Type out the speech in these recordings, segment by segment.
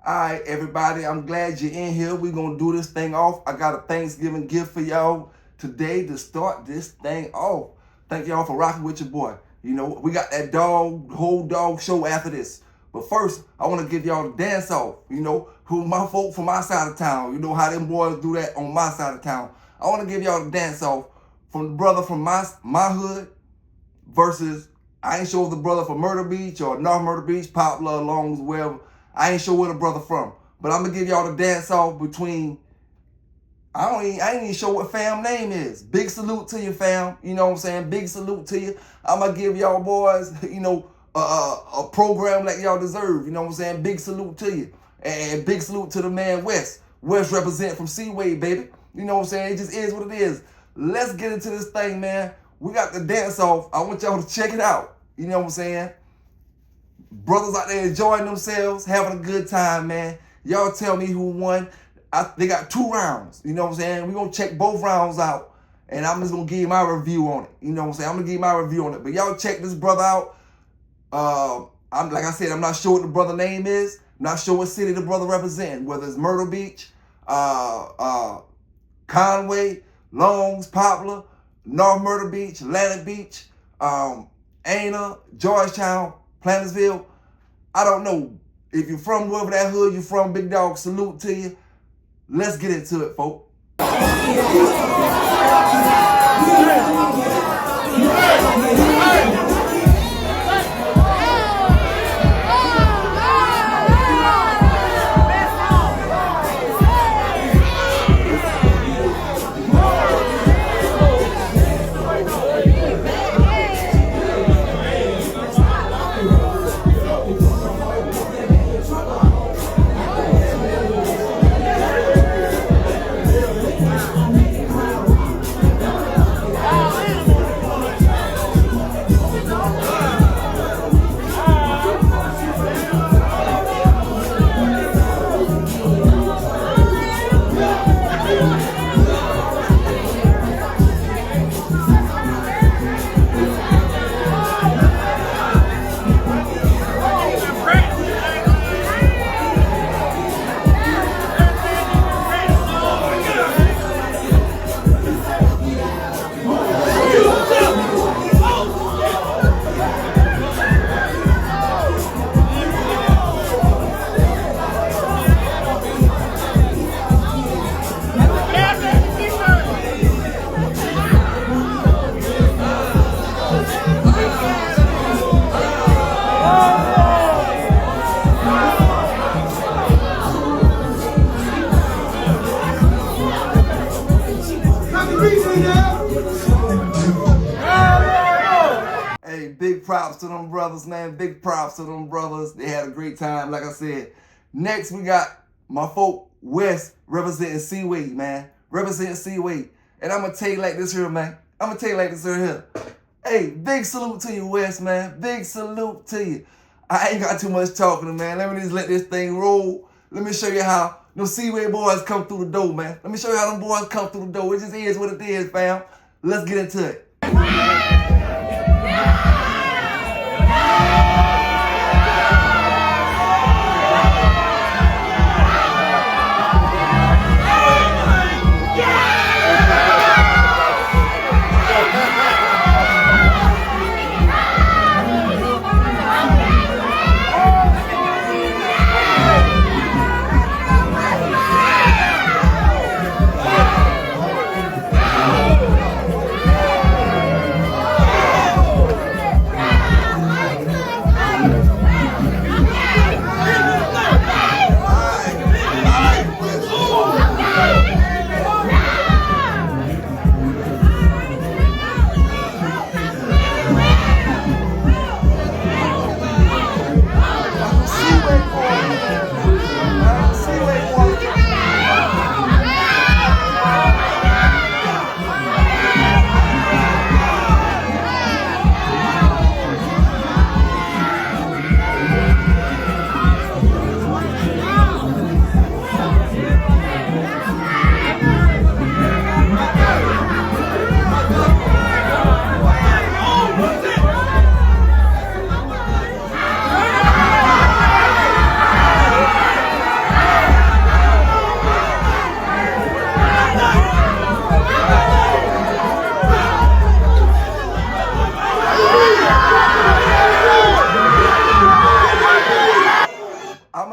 Alright, everybody, I'm glad you're in here. We're going to do this thing off. I got a Thanksgiving gift for y'all today to start this thing off. Thank y'all for rocking with your boy. You know, we got that whole dog show after this. But first, I want to give y'all the dance off. You know, who my folk from my side of town. You know how them boys do that on my side of town. I want to give y'all the dance off from the brother from my hood versus, I ain't sure if the brother from Myrtle Beach or North Myrtle Beach, Poplar, Longs, wherever. I ain't sure where the brother from. But I'm going to give y'all the dance off between, I ain't even sure what fam name is. Big salute to you, fam. You know what I'm saying? Big salute to you. I'm going to give y'all boys, you know, a program like y'all deserve. You know what I'm saying? Big salute to you. And big salute to the man West. West represent from Seaway, baby. You know what I'm saying? It just is what it is. Let's get into this thing, man. We got the dance off. I want y'all to check it out. You know what I'm saying? Brothers out there enjoying themselves, having a good time, man. Y'all tell me who won. They got 2 rounds. You know what I'm saying? We're going to check both rounds out. And I'm just going to give you my review on it. You know what I'm saying? I'm going to give you my review on it. But y'all check this brother out. Like I said, I'm not sure what the brother name is. I'm not sure what city the brother represents. Whether it's Myrtle Beach, Conway, Longs, Poplar, North Myrtle Beach, Atlantic Beach, Ana, Georgetown, Plantersville. I don't know. If you're from wherever that hood you're from, big dog, salute to you. Let's get into it, folks. Hey, big props to them brothers, man. Big props to them brothers. They had a great time, like I said. Next, we got my folk West representing Seaway, man. Representing Seaway. And I'm going to tell you like this here, man. I'm going to tell you like this here. Hey, big salute to you, West, man. Big salute to you. I ain't got too much talking, man. Let me just let this thing roll. Let me show you how them Seaway boys come through the door, man. Let me show you how them boys come through the door. It just is what it is, fam. Let's get into it.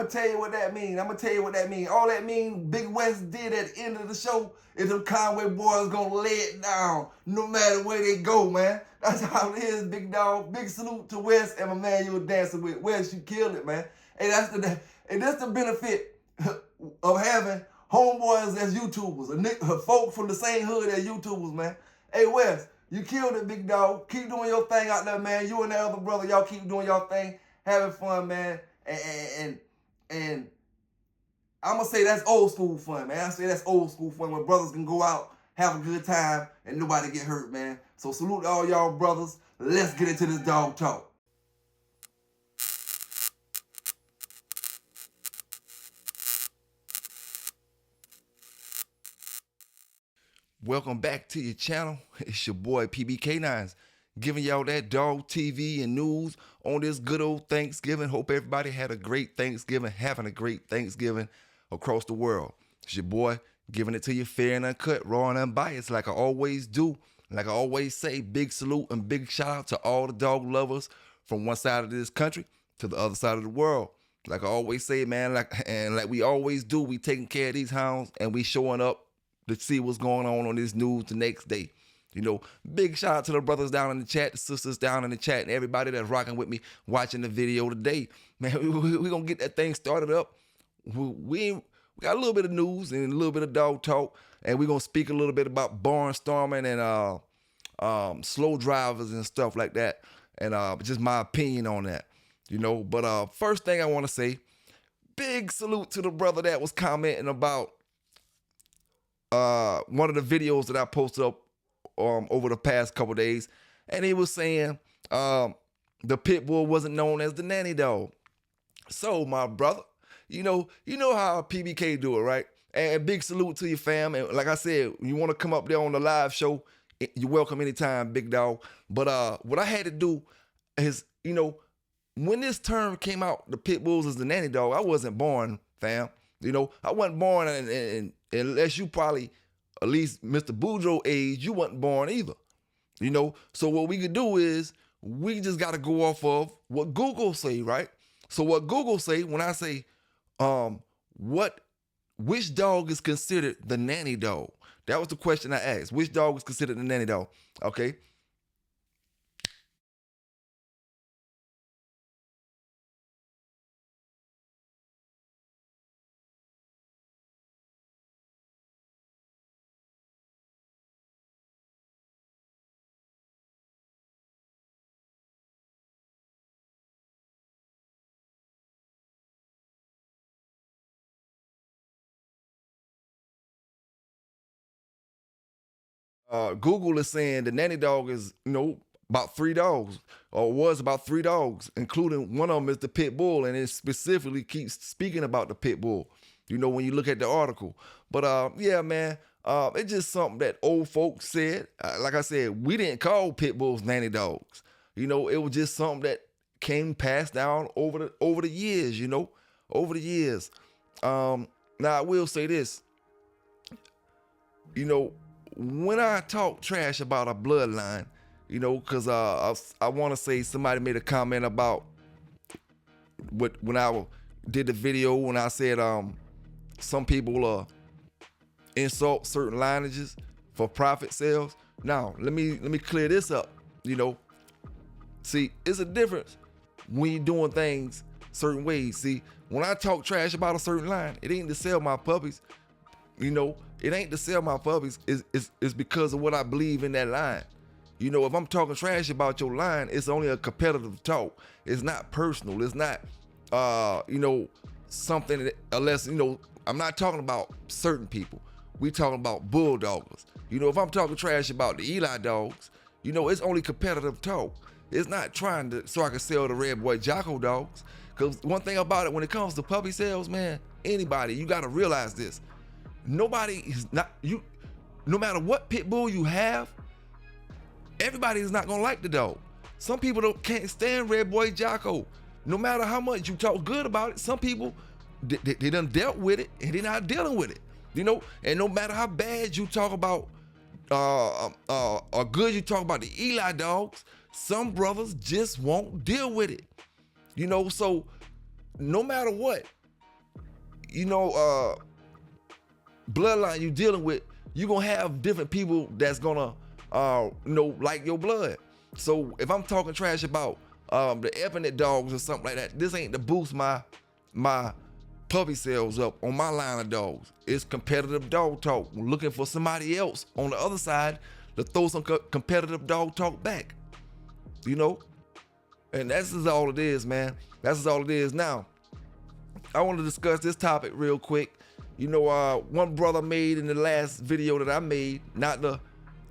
I'ma tell you what that mean. All that mean Big West did at the end of the show is them Conway boys gonna lay it down no matter where they go, man. That's how it is, big dog. Big salute to West and my man you were dancing with. West, you killed it, man. And that's the benefit of having homeboys as YouTubers, folk from the same hood as YouTubers, man. Hey, West, you killed it, big dog. Keep doing your thing out there, man. You and that other brother, y'all keep doing your thing, having fun, man. And I'm gonna say that's old school fun, man. I say that's old school fun when brothers can go out, have a good time, and nobody get hurt, man. So salute to all y'all brothers. Let's get into this dog talk. Welcome back to your channel. It's your boy PB K9s, giving y'all that dog TV and news on this good old Thanksgiving. Hope everybody had a great Thanksgiving, having a great Thanksgiving across the world. It's your boy giving it to you fair and uncut, raw and unbiased, like I always do. Like I always say, big salute and big shout out to all the dog lovers from one side of this country to the other side of the world. Like I always say, man, like we always do, we taking care of these hounds and we showing up to see what's going on this news the next day. You know, big shout out to the brothers down in the chat, the sisters down in the chat, and everybody that's rocking with me watching the video today. Man, we gonna get that thing started up. We got a little bit of news and a little bit of dog talk, and we're gonna speak a little bit about barnstorming and slow drivers and stuff like that, and just my opinion on that. You know, but first thing I want to say, big salute to the brother that was commenting about one of the videos that I posted up over the past couple days, and he was saying the Pitbull wasn't known as the nanny dog. So my brother, you know how PBK do it, right? And big salute to your fam. And like I said, you want to come up there on the live show, you're welcome anytime, big dog. But what I had to do is, when this term came out, the Pitbulls is the nanny dog, I wasn't born, fam. I wasn't born, and unless you probably, at least Mr. Boudreaux age, you wasn't born either. So what we could do is, we just got to go off of what Google say, right? So what Google say, when I say, which dog is considered the nanny dog? That was the question I asked. Which dog is considered the nanny dog? Okay. Google is saying the nanny dog is, about 3 dogs, or was about 3 dogs, including one of them is the pit bull, and it specifically keeps speaking about the pit bull, when you look at the article. But yeah, man, it's just something that old folks said. Like I said, we didn't call pit bulls nanny dogs. It was just something that came passed down over the years, over the years. Now I will say this, when I talk trash about a bloodline, because I want to say somebody made a comment about when I did the video, when I said some people insult certain lineages for profit sales. Now let me clear this up. See, it's a difference when you're doing things certain ways. See, when I talk trash about a certain line, it ain't to sell my puppies. It ain't to sell my puppies. It's because of what I believe in that line. If I'm talking trash about your line, it's only a competitive talk. It's not personal. It's not, something that, unless, I'm not talking about certain people. We talking about bulldoggers. If I'm talking trash about the Eli dogs, it's only competitive talk. It's not trying to, so I can sell the Red Boy Jocko dogs. Because one thing about it, when it comes to puppy sales, man, anybody, you got to realize this. Nobody is not, no matter what pit bull you have, everybody is not gonna like the dog. Some people can't stand Red Boy Jocko. No matter how much you talk good about it, some people, they done dealt with it and they're not dealing with it. And no matter how bad you talk about, or good you talk about the Eli dogs, some brothers just won't deal with it. So no matter what, bloodline you dealing with, you're gonna have different people that's gonna like your blood. So if I'm talking trash about the effing dogs or something like that, this ain't to boost my puppy sales up on my line of dogs. It's competitive dog talk. I'm looking for somebody else on the other side to throw some competitive dog talk back. And that's just all it is, man. That's just all it is. Now, I want to discuss this topic real quick. One brother made in the last video that I made, not the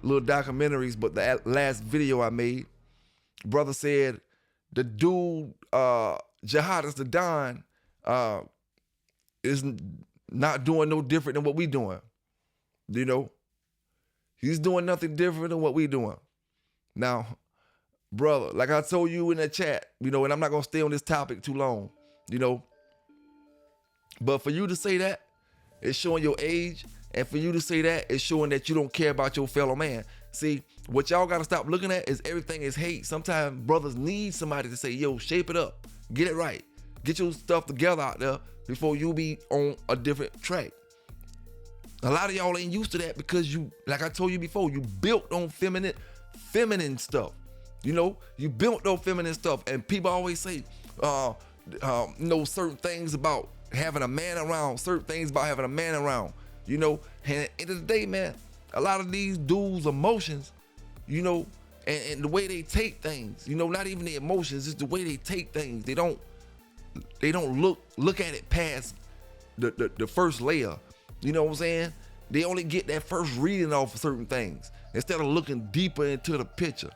little documentaries, but the last video I made, brother said the dude, Jihadist the Don, is not doing no different than what we doing. He's doing nothing different than what we doing. Now, brother, like I told you in the chat, and I'm not gonna stay on this topic too long, but for you to say that, it's showing your age, and for you to say that, it's showing that you don't care about your fellow man. See, what y'all gotta stop looking at is everything is hate. Sometimes brothers need somebody to say, yo, shape it up, get it right, get your stuff together out there before you be on a different track. A lot of y'all ain't used to that because you, like I told you before, you built on feminine stuff. You built on feminine stuff, and people always say, certain things about having a man around, certain things about having a man around, and at the end of the day, man, a lot of these dudes' emotions, and the way they take things, not even the emotions, it's the way they take things. They don't look at it past the first layer. You know what I'm saying? They only get that first reading off of certain things instead of looking deeper into the picture.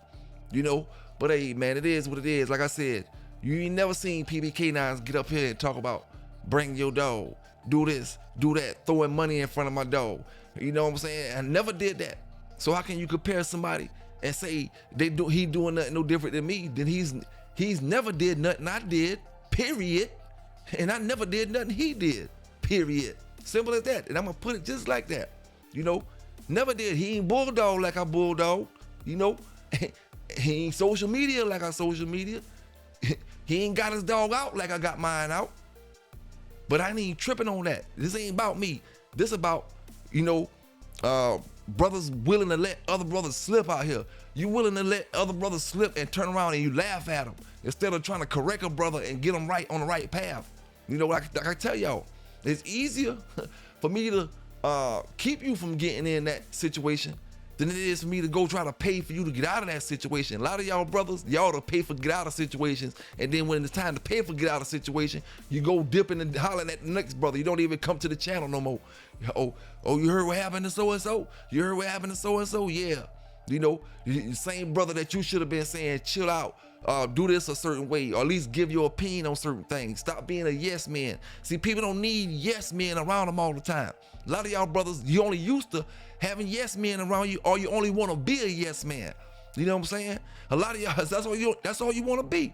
But hey, man, it is what it is. Like I said, you ain't never seen K9s get up here and talk about bring your dog, do this, do that, throwing money in front of my dog. You know what I'm saying? I never did that. So how can you compare somebody and say he doing nothing no different than me? Then he's never did nothing I did, period. And I never did nothing he did, period. Simple as that. And I'm gonna put it just like that. Never did. He ain't bulldog like I bulldog. He ain't social media like I social media. He ain't got his dog out like I got mine out. But I ain't tripping on that. This ain't about me. This about, brothers willing to let other brothers slip out here. You willing to let other brothers slip and turn around and you laugh at them instead of trying to correct a brother and get them right on the right path. Like I tell y'all, it's easier for me to keep you from getting in that situation than it is for me to go try to pay for you to get out of that situation. A lot of y'all brothers, y'all to pay for get out of situations, and then when it's time to pay for get out of situation, you go dipping and hollering at the next brother. You don't even come to the channel no more. Oh, you heard what happened to so-and-so? You heard what happened to so-and-so? Yeah. The same brother that you should have been saying, chill out, do this a certain way, or at least give your opinion on certain things. Stop being a yes man. See, people don't need yes men around them all the time. A lot of y'all brothers, you only used to having yes men around you, or you only want to be a yes man. You know what I'm saying? A lot of y'all, that's all you want to be.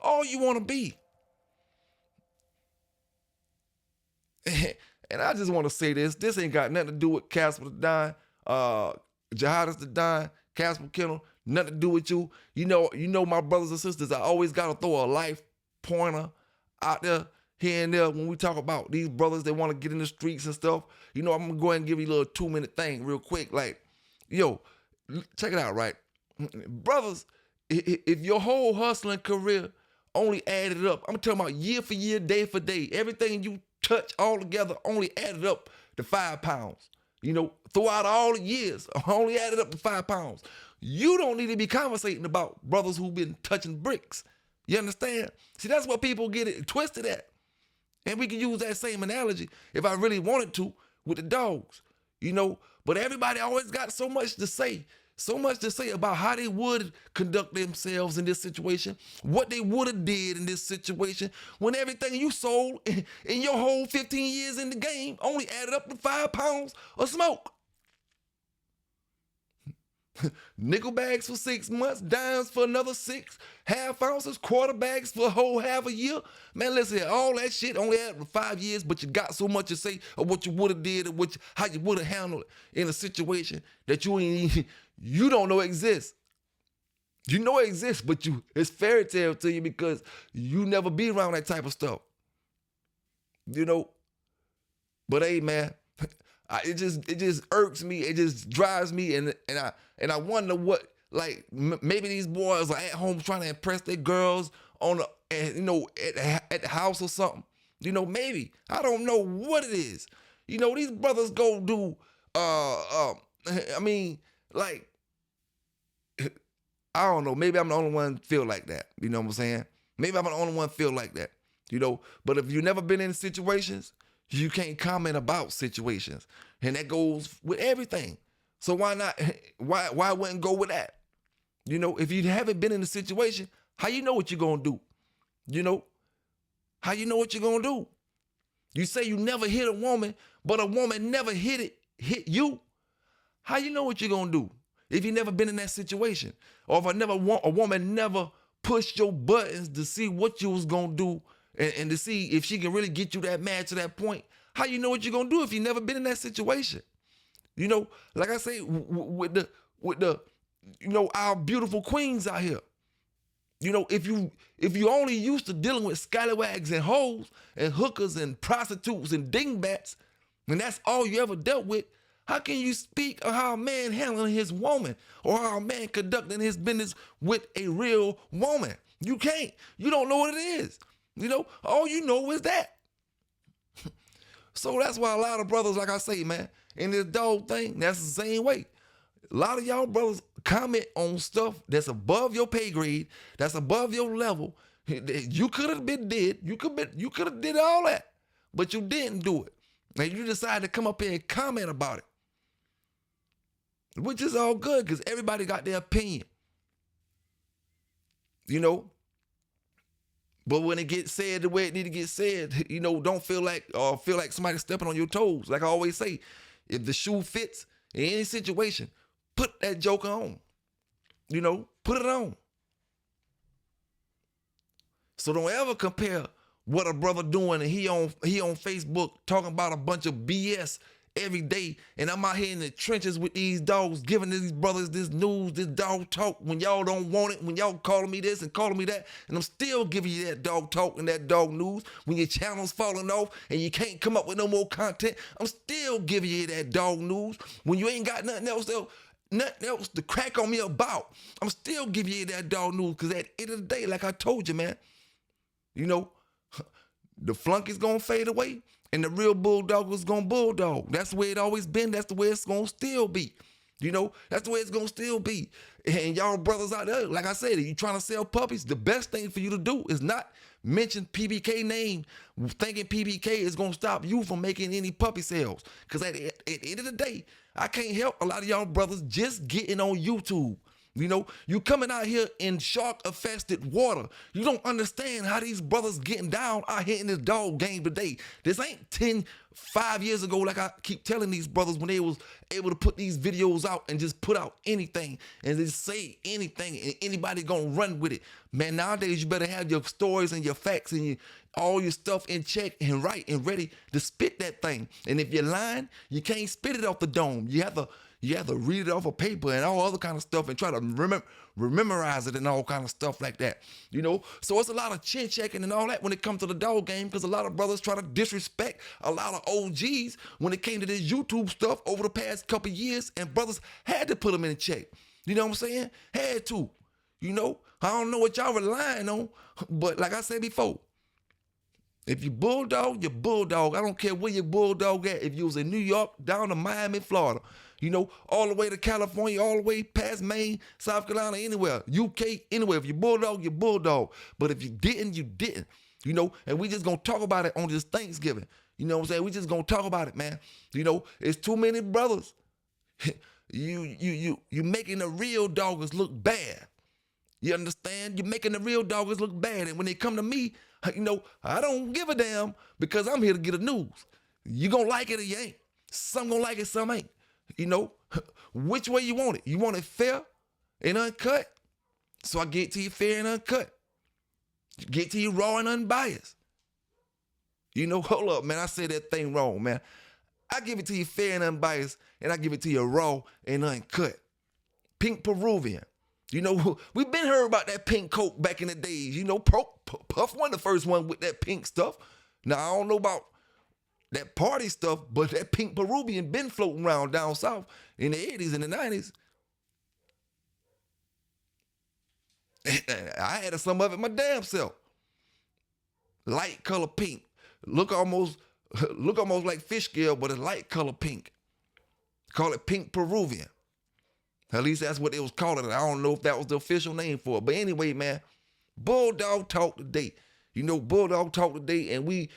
All you want to be. And I just want to say this ain't got nothing to do with Casper the Don, Jihadist the Don, Casper Kennel, nothing to do with you. You know my brothers and sisters, I always got to throw a life pointer out there here and there when we talk about these brothers that want to get in the streets and stuff. I'm going to go ahead and give you a little 2-minute thing real quick. Like, yo, check it out, right? Brothers, if your whole hustling career only added up, I'm talking about year for year, day for day, everything you touch all together only added up to 5 pounds. Throughout all the years, only added up to 5 pounds. You don't need to be conversating about brothers who've been touching bricks. You understand? See, that's what people get it twisted at. And we can use that same analogy if I really wanted to with the dogs, But everybody always got so much to say about how they would conduct themselves in this situation, what they would have did in this situation, when everything you sold in your whole 15 years in the game only added up to 5 pounds of smoke. Nickel bags for 6 months, dimes for another 6, half ounces, quarter bags for a whole half a year. Man, listen, all that shit only added up to 5 years, but you got so much to say of what you would have did and how you would have handled it in a situation that you don't know exists. You know it exists, but it's fairy tale to you because you never be around that type of stuff. you know. But hey, man, it just irks me. It just drives me, and I wonder what, like, maybe these boys are at home trying to impress their girls on the, and at the house or something. Maybe, I don't know what it is. These brothers go do I mean, like, I don't know. Maybe I'm the only one feel like that. You know what I'm saying? Maybe I'm the only one feel like that. But if you've never been in situations, you can't comment about situations. And that goes with everything. So why not? Why wouldn't go with that? If you haven't been in a situation, how you know what you're gonna do? How you know what you're gonna do? You say you never hit a woman, but a woman never hit you. How you know what you're gonna do if you never been in that situation? Or if a woman never pushed your buttons to see what you was gonna do and to see if she can really get you that mad to that point. How you know what you're gonna do if you never been in that situation? Like I say, with the our beautiful queens out here. If you only used to dealing with scallywags and hoes and hookers and prostitutes and dingbats, and that's all you ever dealt with, how can you speak of how a man handling his woman or how a man conducting his business with a real woman? You can't. You don't know what it is. All you know is that. So that's why a lot of brothers, like I say, man, in this dog thing, that's the same way. A lot of y'all brothers comment on stuff that's above your pay grade, that's above your level. You could have been dead. You could have did all that, but you didn't do it. And you decided to come up here and comment about it, which is all good because everybody got their opinion. But when it gets said the way it need to get said, don't feel like somebody's stepping on your toes. Like I always say, if the shoe fits in any situation, put that joker on. Put it on. So don't ever compare what a brother doing and he on Facebook talking about a bunch of BS every day, and I'm out here in the trenches with these dogs, giving these brothers this news, this dog talk when y'all don't want it, when y'all calling me this and calling me that, and I'm still giving you that dog talk and that dog news. When your channel's falling off and you can't come up with no more content, I'm still giving you that dog news. When you ain't got nothing else to crack on me about, I'm still giving you that dog news, because at the end of the day, like I told you, man, the flunky's gonna fade away and the real bulldog is gonna bulldog. That's the way it always been. That's the way it's gonna still be. That's the way it's gonna still be. And y'all brothers out there, like I said, if you trying to sell puppies, the best thing for you to do is not mention PBK name, thinking PBK is gonna stop you from making any puppy sales. Because at the end of the day, I can't help a lot of y'all brothers just getting on YouTube. You coming out here in shark-infested water. You don't understand how these brothers getting down out here in this dog game today. This ain't 5 years ago, like I keep telling these brothers, when they was able to put these videos out and just put out anything and just say anything and anybody gonna run with it. Man, nowadays you better have your stories and your facts and all your stuff in check and right and ready to spit that thing. And if you're lying, you can't spit it off the dome. You have to read it off a paper and all other kind of stuff and try to memorize it and all kind of stuff like that. So it's a lot of chin checking and all that when it comes to the dog game, because a lot of brothers try to disrespect a lot of OGs when it came to this YouTube stuff over the past couple years, and brothers had to put them in check. You know what I'm saying? Had to. I don't know what y'all relying on, but like I said before, if you bulldog, you bulldog. I don't care where you bulldog at. If you was in New York, down to Miami, Florida, all the way to California, all the way past Maine, South Carolina, anywhere, UK, anywhere. If you bulldog, you bulldog. But if you didn't, you didn't. And we just gonna talk about it on this Thanksgiving. You know what I'm saying? We just gonna talk about it, man. It's too many brothers. You making the real doggers look bad. You understand? You're making the real doggers look bad. And when they come to me, I don't give a damn, because I'm here to get the news. You gonna like it or you ain't. Some gonna like it, some ain't. Which way you want it? You want it fair and uncut? So I get to you fair and uncut. Get to you raw and unbiased. Hold up, man. I said that thing wrong, man. I give it to you fair and unbiased, and I give it to you raw and uncut. Pink Peruvian. We've been heard about that pink coat back in the days. Puff wasn't the first one with that pink stuff. Now, I don't know about that party stuff, but that pink Peruvian been floating around down south in the 80s and the 90s. I had some of it my damn self. Light color pink. Look almost like fish scale, but a light color pink. Call it pink Peruvian. At least that's what it was calling it. I don't know if that was the official name for it. But anyway, man, Bulldog Talk today. You know, Bulldog Talk today, and we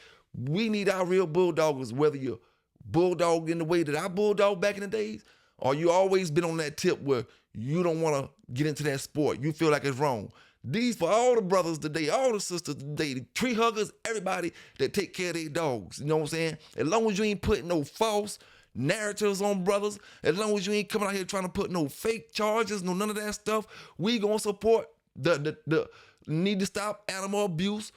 need our real bulldoggers, whether you're bulldog in the way that I bulldog back in the days, or you always been on that tip where you don't want to get into that sport. You feel like it's wrong. These for all the brothers today, all the sisters today, the tree huggers, everybody that take care of their dogs. You know what I'm saying? As long as you ain't putting no false narratives on brothers, as long as you ain't coming out here trying to put no fake charges, no none of that stuff, we gonna support the need to stop animal abuse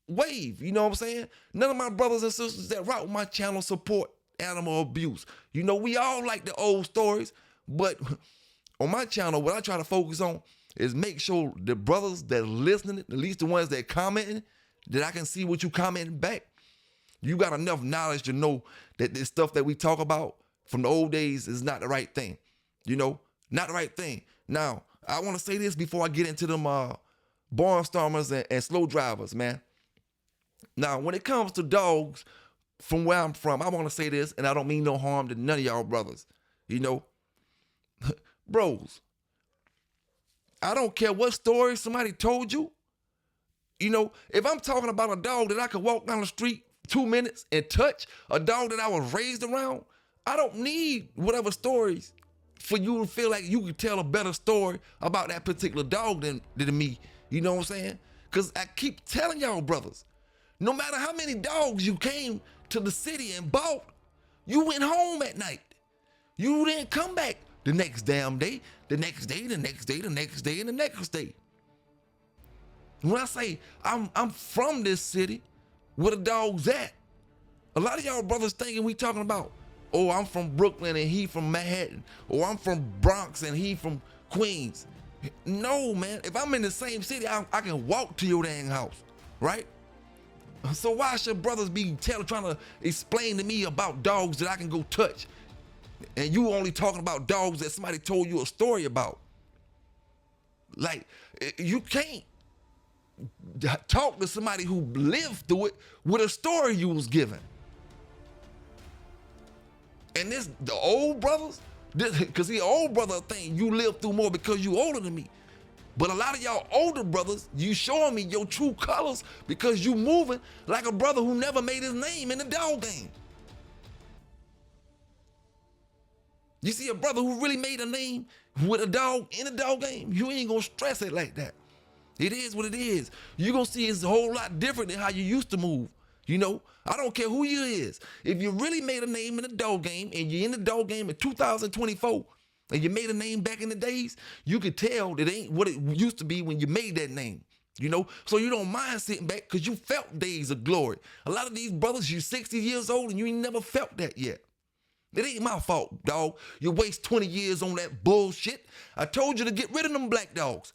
wave. You know what I'm saying? None of my brothers and sisters that rock my channel support animal abuse. You know, we all like the old stories, but on my channel, what I try to focus on is make sure the brothers that are listening, at least the ones that commenting, that I can see what you commenting back. You got enough knowledge to know that this stuff that we talk about from the old days is not the right thing. You know, not the right thing. Now, I want to say this before I get into them BarnStormers and slow drivers, man. Now, when it comes to dogs, from where I'm from, I want to say this, and I don't mean no harm to none of y'all brothers. You know, bros, I don't care what story somebody told you. You know, if I'm talking about a dog that I could walk down the street 2 minutes and touch, a dog that I was raised around, I don't need whatever stories for you to feel like you could tell a better story about that particular dog than me. You know what I'm saying? Because I keep telling y'all brothers, no matter how many dogs you came to the city and bought, you went home at night. You didn't come back the next damn day, the next day, the next day, the next day, and the next day. When I say I'm from this city, where the dog's at, a lot of y'all brothers thinking we talking about, oh, I'm from Brooklyn and he from Manhattan, or I'm from Bronx and he from Queens. No, man. If I'm in the same city, I can walk to your dang house, right? So why should brothers be trying to explain to me about dogs that I can go touch, and you only talking about dogs that somebody told you a story about? Like, you can't talk to somebody who lived through it with a story you was given. And the old brothers, because the old brother thing, you lived through more because you older than me. But a lot of y'all older brothers, you showing me your true colors because you moving like a brother who never made his name in the dog game. You see a brother who really made a name with a dog in the dog game, you ain't gonna stress it like that. It is what it is. You're gonna see it's a whole lot different than how you used to move. You know, I don't care who you is. If you really made a name in the dog game and you're in the dog game in 2024, and you made a name back in the days, you could tell that ain't what it used to be when you made that name, you know? So you don't mind sitting back because you felt days of glory. A lot of these brothers, you 60 years old and you ain't never felt that yet. It ain't my fault, dog. You waste 20 years on that bullshit. I told you to get rid of them black dogs.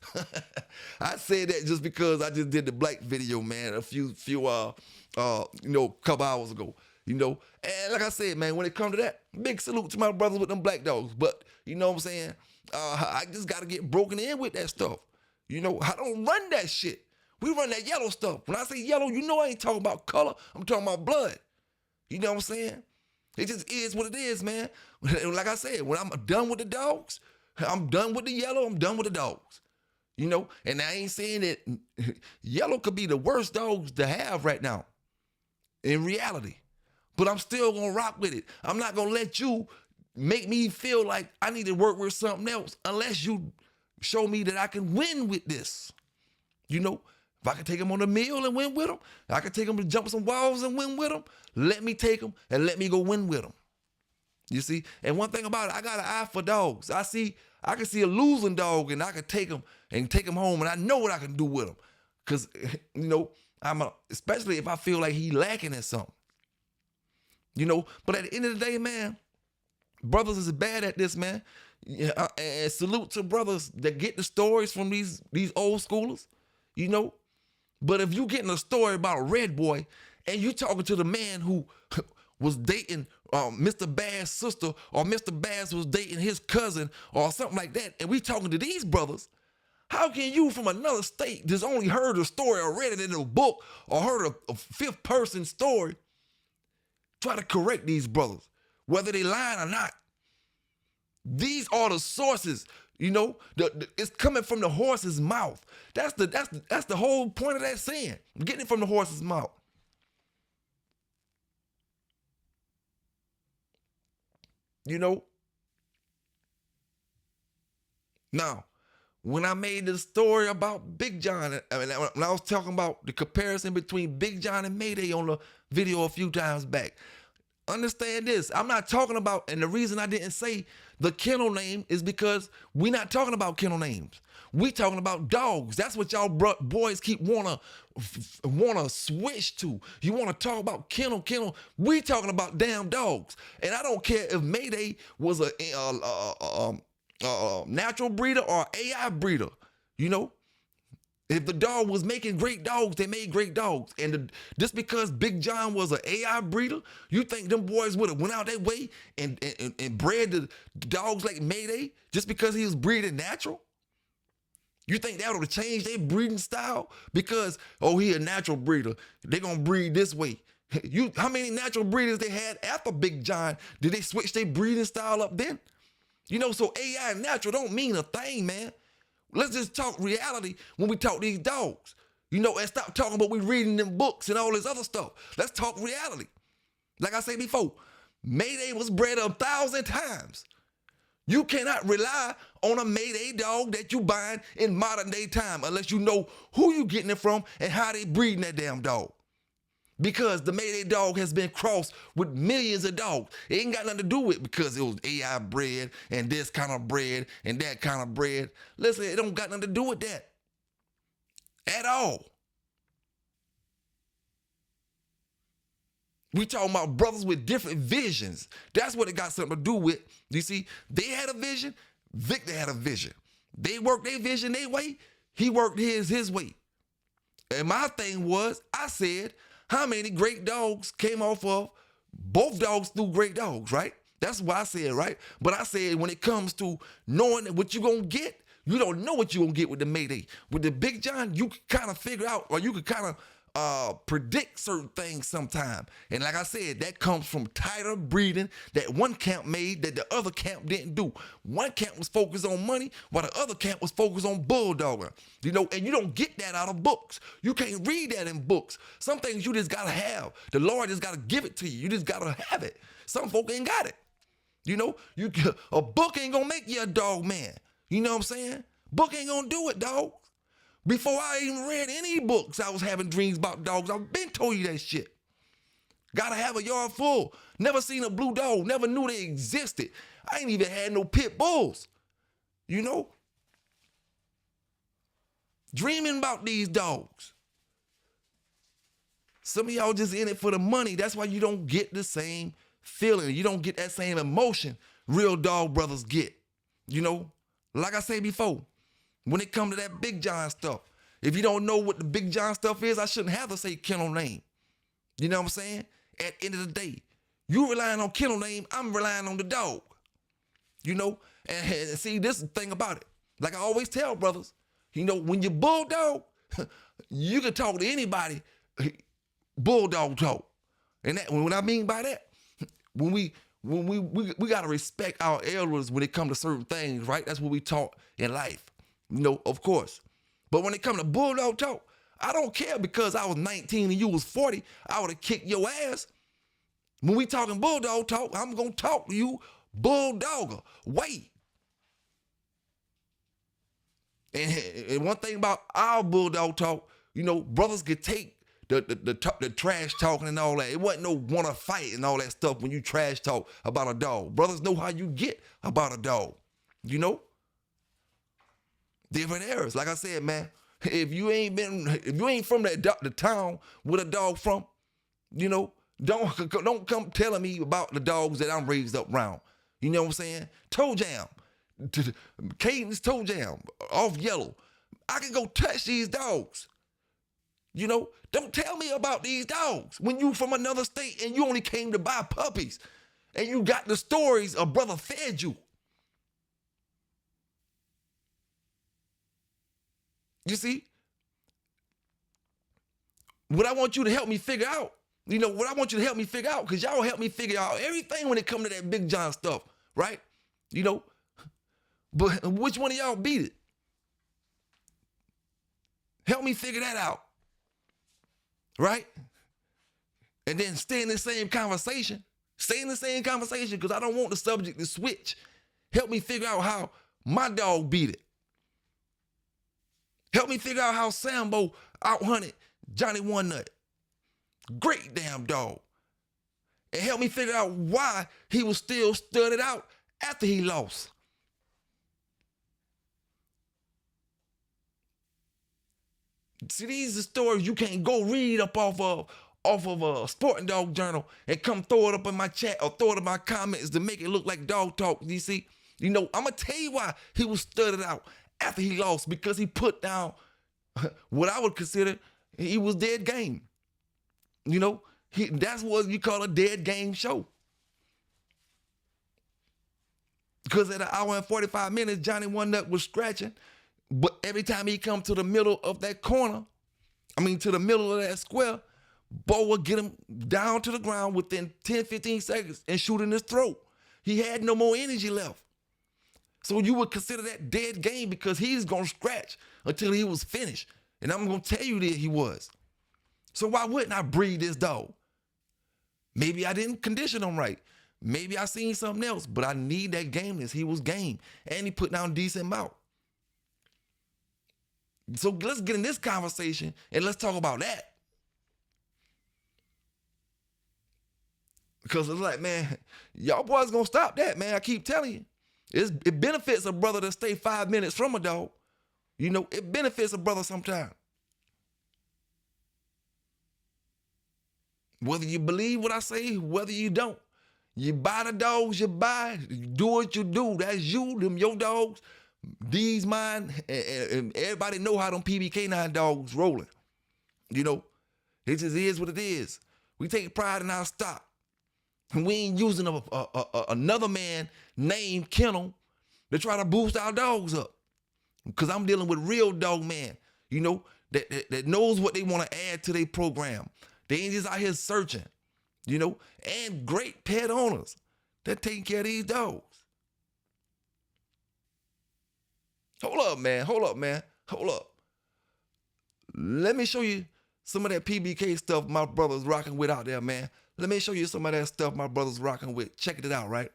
I said that just because I just did the black video, man, a few couple hours ago. You know, and like I said, man, when it comes to that, big salute to my brothers with them black dogs. But you know what I'm saying? I just got to get broken in with that stuff. You know, I don't run that shit. We run that yellow stuff. When I say yellow, you know I ain't talking about color. I'm talking about blood. You know what I'm saying? It just is what it is, man. Like I said, when I'm done with the dogs, I'm done with the yellow, I'm done with the dogs. You know, and I ain't saying that yellow could be the worst dogs to have right now in reality. But I'm still gonna rock with it. I'm not gonna let you make me feel like I need to work with something else unless you show me that I can win with this. You know, if I can take them on the meal and win with them, I can take them to jump some walls and win with them. Let me take them and let me go win with them. You see? And one thing about it, I got an eye for dogs. I can see a losing dog and I can take him home and I know what I can do with him. Because, you know, especially if I feel like he lacking in something. You know, but at the end of the day, man, brothers is bad at this, man. Yeah, and salute to brothers that get the stories from these old schoolers, you know. But if you getting a story about a red boy And you talking to the man who was dating Mr. Bass's sister, or Mr. Bass was dating his cousin or something like that, and we talking to these brothers. How can you from another state just only heard a story or read it in a book or heard a fifth person story try to correct these brothers, whether they lying or not? These are the sources, you know, it's coming from the horse's mouth. That's the whole point of that saying, getting it from the horse's mouth. You know? Now, when I made the story about Big John, when I was talking about the comparison between Big John and Mayday on the video a few times back, understand this. I'm not talking about, and the reason I didn't say the kennel name is because we're not talking about kennel names. We talking about dogs. That's what y'all boys keep wanna switch to. You wanna talk about kennel. We talking about damn dogs. And I don't care if Mayday was a natural breeder or AI breeder. You know, if the dog was making great dogs, they made great dogs. And just because Big John was an AI breeder, you think them boys would have went out their way and bred the dogs like Mayday just because he was breeding natural? You think that would have changed their breeding style? Because, oh, he a natural breeder, they gonna breed this way. How many natural breeders they had after Big John? Did they switch their breeding style up then? You know, so AI and natural don't mean a thing, man. Let's just talk reality when we talk these dogs. You know, and stop talking about we reading them books and all this other stuff. Let's talk reality. Like I said before, Mayday was bred 1,000 times. You cannot rely on a Mayday dog that you buying in modern day time unless you know who you getting it from and how they breeding that damn dog. Because the Mayday dog has been crossed with millions of dogs. It ain't got nothing to do with because it was AI bred and this kind of bred and that kind of bred. Listen, it don't got nothing to do with that at all. We talking about brothers with different visions. That's what it got something to do with. You see, they had a vision, Victor had a vision. They worked their vision their way, he worked his way. And my thing was, I said, how many great dogs came off of both dogs through great dogs, right? That's what I said, right? But I said when it comes to knowing what you're going to get, you don't know what you're going to get with the Mayday. With the Big John, you can kind of figure out, or you can kind of predict certain things sometime. And like I said, that comes from tighter breeding that one camp made that the other camp didn't do. One camp was focused on money while the other camp was focused on bulldogging. You know, and you don't get that out of books. You can't read that in books. Some things you just gotta have. The Lord just gotta give it to you. You just gotta have it. Some folk ain't got it. You know, a book ain't gonna make you a dog man. You know what I'm saying? Book ain't gonna do it, dog. Before I even read any books, I was having dreams about dogs. I've been told you that shit. Gotta have a yard full. Never seen a blue dog. Never knew they existed. I ain't even had no pit bulls. You know? Dreaming about these dogs. Some of y'all just in it for the money. That's why you don't get the same feeling. You don't get that same emotion real dog brothers get. You know? Like I said before, when it comes to that Big John stuff, if you don't know what the Big John stuff is, I shouldn't have to say kennel name. You know what I'm saying? At the end of the day, you relying on kennel name, I'm relying on the dog. You know? And see, this is the thing about it. Like I always tell brothers, you know, when you bulldog, you can talk to anybody, bulldog talk. And that, what I mean by that, when we gotta respect our elders when it comes to certain things, right? That's what we taught in life. You know, of course. But when it comes to bulldog talk, I don't care because I was 19 and you was 40, I would have kicked your ass. When we talking bulldog talk, I'm going to talk to you bulldogger. Wait. And one thing about our bulldog talk, you know, brothers could take the trash talking and all that. It wasn't no want to fight and all that stuff when you trash talk about a dog. Brothers know how you get about a dog, you know? Different eras. Like I said, man, if you ain't from the town where the dog from, you know, don't come telling me about the dogs that I'm raised up around. You know what I'm saying? Toe jam. K9s toe jam off yellow. I can go touch these dogs. You know, don't tell me about these dogs when you from another state and you only came to buy puppies and you got the stories a brother fed you. You see, what I want you to help me figure out, because y'all help me figure out everything when it comes to that Big John stuff, right? You know, but which one of y'all beat it? Help me figure that out, right? And then stay in the same conversation. Stay in the same conversation because I don't want the subject to switch. Help me figure out how my dog beat it. Help me figure out how Sambo outhunted Johnny One Nut. Great damn dog. And help me figure out why he was still studded out after he lost. See, these are stories you can't go read up off of a sporting dog journal and come throw it up in my chat or throw it in my comments to make it look like dog talk. You see, you know, I'm going to tell you why he was studded out after he lost, because he put down what I would consider he was dead game. You know, that's what you call a dead game show. Because at an hour and 45 minutes, Johnny One Nut was scratching. But every time he come to the middle of that corner, to the middle of that square, Bo would get him down to the ground within 10, 15 seconds and shoot in his throat. He had no more energy left. So you would consider that dead game because he's going to scratch until he was finished. And I'm going to tell you that he was. So why wouldn't I breed this dog? Maybe I didn't condition him right. Maybe I seen something else, but I need that gameness. He was game. And he put down decent mouth. So let's get in this conversation and let's talk about that. Because it's like, man, y'all boys gonna stop that, man. I keep telling you. It benefits a brother to stay 5 minutes from a dog. You know, it benefits a brother sometimes. Whether you believe what I say, whether you don't. You buy the dogs you buy, do what you do. That's you, them your dogs. These mine, and everybody know how them PBK9 dogs rolling. You know, it just is what it is. We take pride in our stock. And we ain't using another man named Kennel to try to boost our dogs up. Because I'm dealing with real dog man, you know, that knows what they want to add to their program. They ain't just out here searching, you know, and great pet owners that taking care of these dogs. Hold up, man. Let me show you some of that PBK stuff my brother's rocking with out there, man. Let me show you some of that stuff my brother's rocking with. Check it out, right?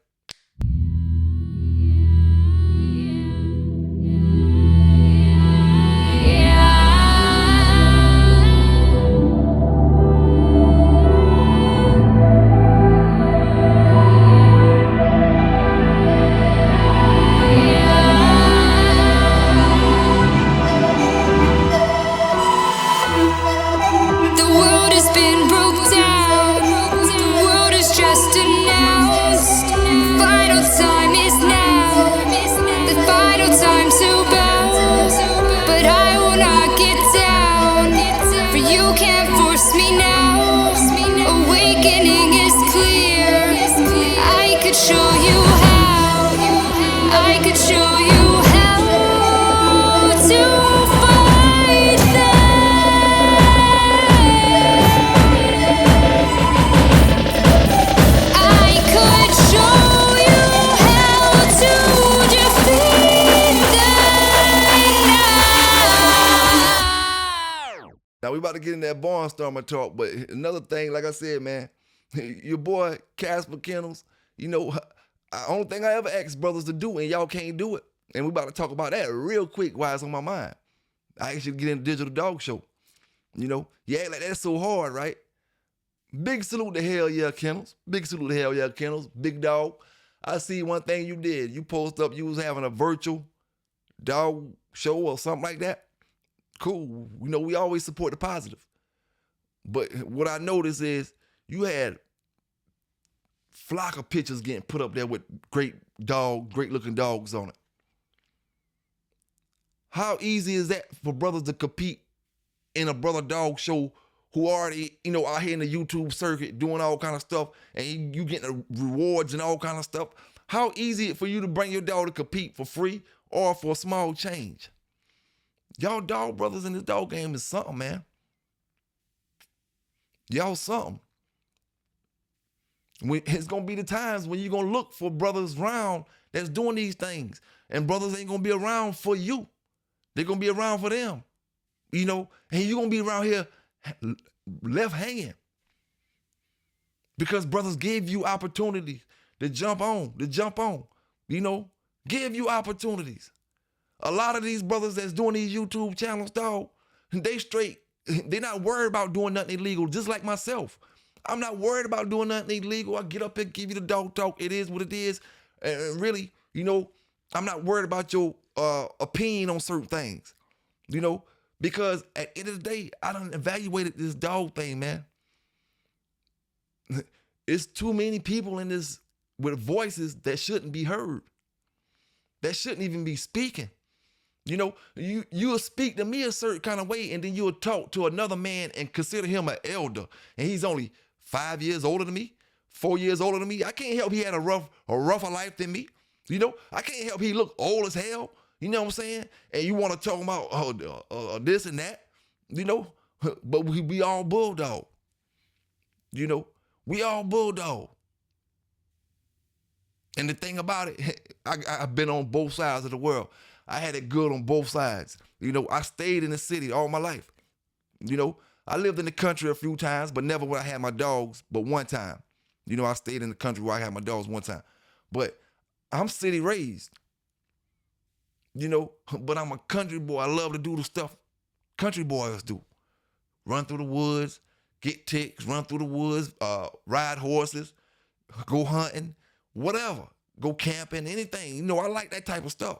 Now, we about to get in that BarnStormer talk, but another thing, like I said, man, your boy, Casper Kennels, you know, the only thing I ever asked brothers to do, and y'all can't do it. And we about to talk about that real quick while it's on my mind. I actually get in the digital dog show. You know, yeah, like that's so hard, right? Big salute to Hell Yeah Kennels. Big salute to Hell Yeah Kennels. Big dog. I see one thing you did. You post up you was having a virtual dog show or something like that. Cool. You know, we always support the positive. But what I noticed is you had flock of pictures getting put up there with great looking dogs on it. How easy is that for brothers to compete in a brother dog show who already, out here in the YouTube circuit doing all kind of stuff, and you getting the rewards and all kind of stuff. How easy it for you to bring your dog to compete for free or for a small change? Y'all dog brothers in this dog game is something, man. Y'all something. It's going to be the times when you're going to look for brothers around that's doing these things. And brothers ain't going to be around for you. They're going to be around for them. And you're going to be around here left hanging. Because brothers give you opportunities to jump on. Give you opportunities. A lot of these brothers that's doing these YouTube channels, dog, they're not worried about doing nothing illegal, just like myself. I'm not worried about doing nothing illegal. I get up and give you the dog talk. It is what it is. And really, I'm not worried about your opinion on certain things, because at the end of the day, I done evaluated this dog thing, man. It's too many people in this with voices that shouldn't be heard, that shouldn't even be speaking. You'll speak to me a certain kind of way, and then you'll talk to another man and consider him an elder, and he's only 5 years older than me, 4 years older than me. I can't help he had a rougher life than me. I can't help he look old as hell. You know what I'm saying? And you want to talk about this and that, but we all bulldog. We all bulldog. And the thing about it, I've been on both sides of the world. I had it good on both sides. I stayed in the city all my life. I lived in the country a few times, but never when I had my dogs, but one time. I stayed in the country where I had my dogs one time. But I'm city raised, but I'm a country boy. I love to do the stuff country boys do. Run through the woods, get ticks, run through the woods, ride horses, go hunting, whatever. Go camping, anything. I like that type of stuff.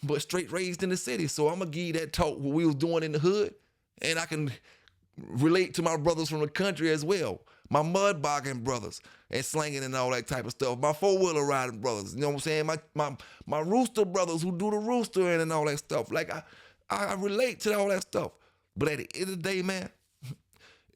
But straight raised in the city. So I'm going to give you that talk what we was doing in the hood. And I can relate to my brothers from the country as well. My mud bogging brothers and slinging and all that type of stuff. My four-wheeler riding brothers. You know what I'm saying? My rooster brothers who do the roostering and all that stuff. Like I relate to all that stuff. But at the end of the day, man,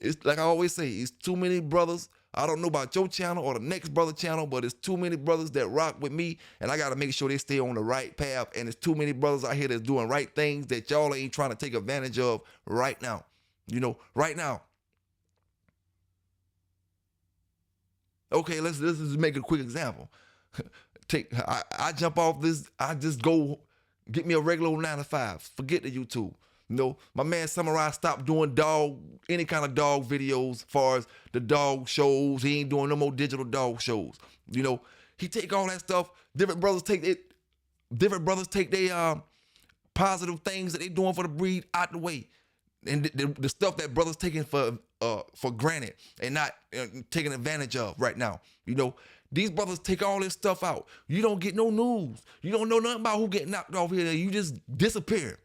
it's like I always say, it's too many brothers. I don't know about your channel or the next brother channel, but it's too many brothers that rock with me, and I got to make sure they stay on the right path. And it's too many brothers out here that's doing right things that y'all ain't trying to take advantage of right now. Right now. Okay, let's just make a quick example. I jump off this, I just go get me a regular 9-to-5. Forget the YouTube. My man Samurai stopped doing any kind of dog videos as far as the dog shows. He ain't doing no more digital dog shows. He take all that stuff. Different brothers take their positive things that they doing for the breed out the way. And the stuff that brothers taking for granted and not taking advantage of right now. These brothers take all this stuff out. You don't get no news. You don't know nothing about who getting knocked off here. You just disappearing,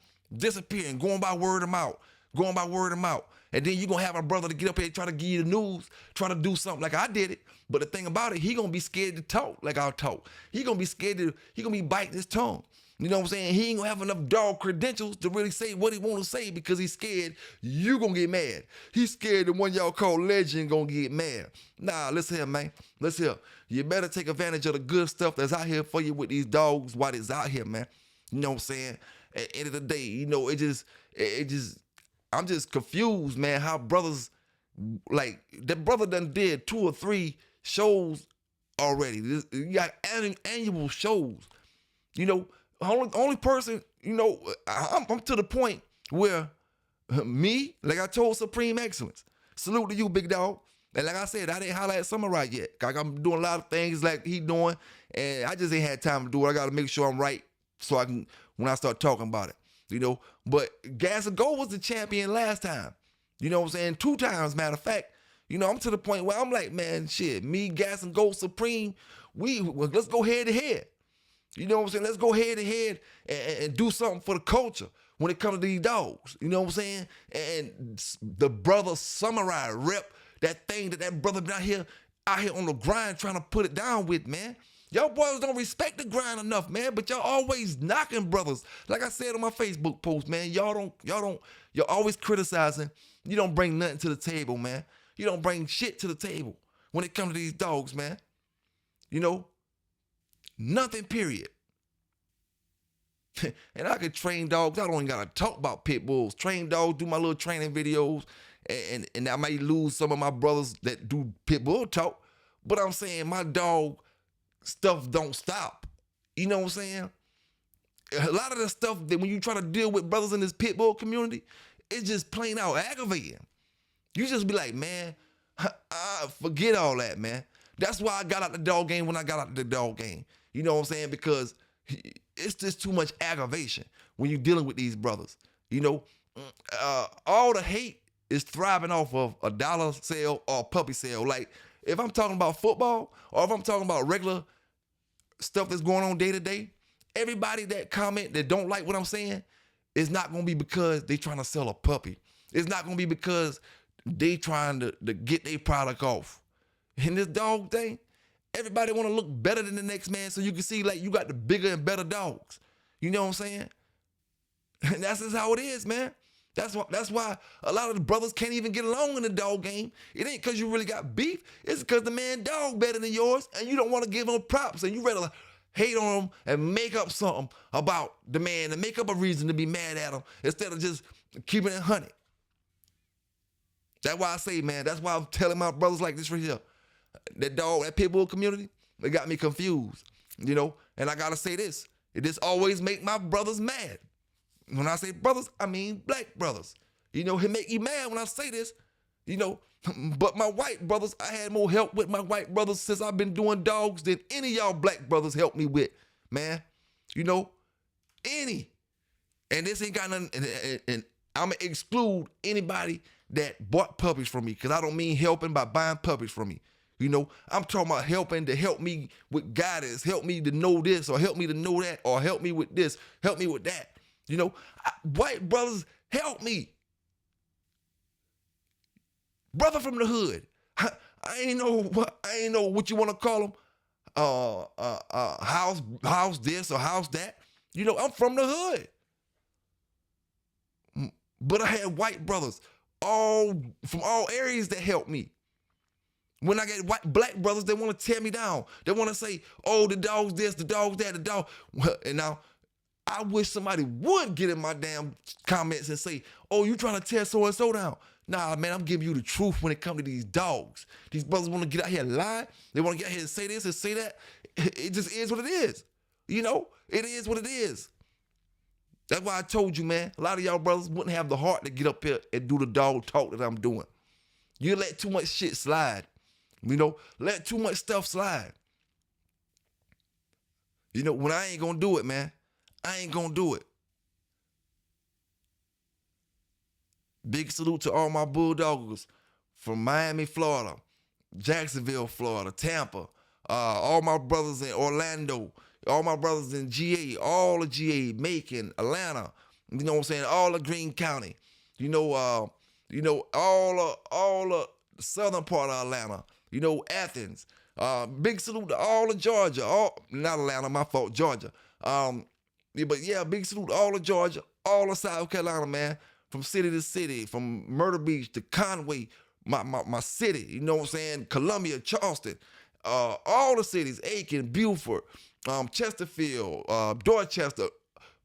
going by word of mouth. And then you going to have a brother to get up here and try to give you the news, try to do something like I did it. But the thing about it, he going to be scared to talk like I'll talk. He going to be scared he going to be biting his tongue. You know what I'm saying? He ain't going to have enough dog credentials to really say what he want to say because he's scared you going to get mad. He's scared the one y'all call legend going to get mad. Nah, listen here, man. Listen here. You better take advantage of the good stuff that's out here for you with these dogs while it's out here, man. You know what I'm saying? At the end of the day, I'm just confused, man, how brothers, like, that brother done did 2 or 3 shows already. You got annual shows. Only person, I'm to the point where me, like I told Supreme Excellence, salute to you, big dog. And like I said, I didn't holler at Samurai yet. Like I'm doing a lot of things like he doing, and I just ain't had time to do it. I got to make sure I'm right so I can, when I start talking about it, But Gas and Gold was the champion last time. You know what I'm saying? 2 times, matter of fact. I'm to the point where I'm like, man, shit, me, Gas and Gold Supreme, let's go head to head. You know what I'm saying? Let's go head to head and do something for the culture when it comes to these dogs. You know what I'm saying? And the brother Samurai rep that thing that brother been out here on the grind trying to put it down with, man. Y'all boys don't respect the grind enough, man. But y'all always knocking brothers. Like I said on my Facebook post, man. You're always criticizing. You don't bring nothing to the table, man. You don't bring shit to the table when it comes to these dogs, man. You know, nothing, period. And I could train dogs. I don't even gotta talk about pit bulls. Train dogs, do my little training videos, and I might lose some of my brothers that do pit bull talk. But I'm saying my dog stuff don't stop. You know what I'm saying? A lot of the stuff that when you try to deal with brothers in this pit bull community, it's just plain out aggravating. You just be like, man, forget all that, man. That's why I got out the dog game when I got out the dog game. You know what I'm saying? Because it's just too much aggravation when you're dealing with these brothers. You know, all the hate is thriving off of a dollar sale or a puppy sale. Like, if I'm talking about football or if I'm talking about regular stuff that's going on day to day, everybody that comment that don't like what I'm saying, it's not going to be because they trying to sell a puppy. It's not going to be because they trying to get their product off. In this dog thing, everybody want to look better than the next man so you can see like you got the bigger and better dogs. You know what I'm saying? And that's just how it is, man. That's why a lot of the brothers can't even get along in the dog game. It ain't because you really got beef. It's because the man dog better than yours and you don't want to give him props and you rather hate on him and make up something about the man and make up a reason to be mad at him instead of just keeping it 100. That's why I say, man, that's why I'm telling my brothers like this right here. That dog, that pit bull community, they got me confused, you know? And I gotta say this, it just always make my brothers mad. When I say brothers, I mean black brothers. You know, it make you mad when I say this, you know? But my white brothers, I had more help with my white brothers since I've been doing dogs than any of y'all black brothers helped me with, man. You know, any. And this ain't got nothing, and I'm gonna exclude anybody that bought puppies from me, because I don't mean helping by buying puppies from me. You know, I'm talking about helping to help me with guidance, help me to know this, or help me to know that, or help me with this, help me with that. You know, white brothers, help me. Brother from the hood. I ain't know what you want to call them. House this or house that. You know, I'm from the hood. But I had white brothers from all areas that helped me. When I get black brothers, they want to tear me down. They want to say, oh, the dog's this, the dog's that, the dog. And now, I wish somebody would get in my damn comments and say, oh, you trying to tear so-and-so down. Nah, man, I'm giving you the truth when it comes to these dogs. These brothers want to get out here and lie. They want to get out here and say this and say that. It just is what it is. You know, it is what it is. That's why I told you, man, a lot of y'all brothers wouldn't have the heart to get up here and do the dog talk that I'm doing. You let too much shit slide. You know, let too much stuff slide. You know, when I ain't gonna do it, man, I ain't gonna do it. Big salute to all my bulldoggers from Miami, Florida, Jacksonville, Florida, Tampa, all my brothers in Orlando, all my brothers in GA, all of GA, Macon, Atlanta, you know what I'm saying, all of Greene County, all of the southern part of Atlanta, you know, Athens. Big salute to all of Georgia, not Atlanta, my fault, Georgia. But yeah, big salute to all of Georgia, all of South Carolina, man, from city to city, from Myrtle Beach to Conway, my city, you know what I'm saying, Columbia, Charleston, all the cities, Aiken, Beaufort, Chesterfield, Dorchester,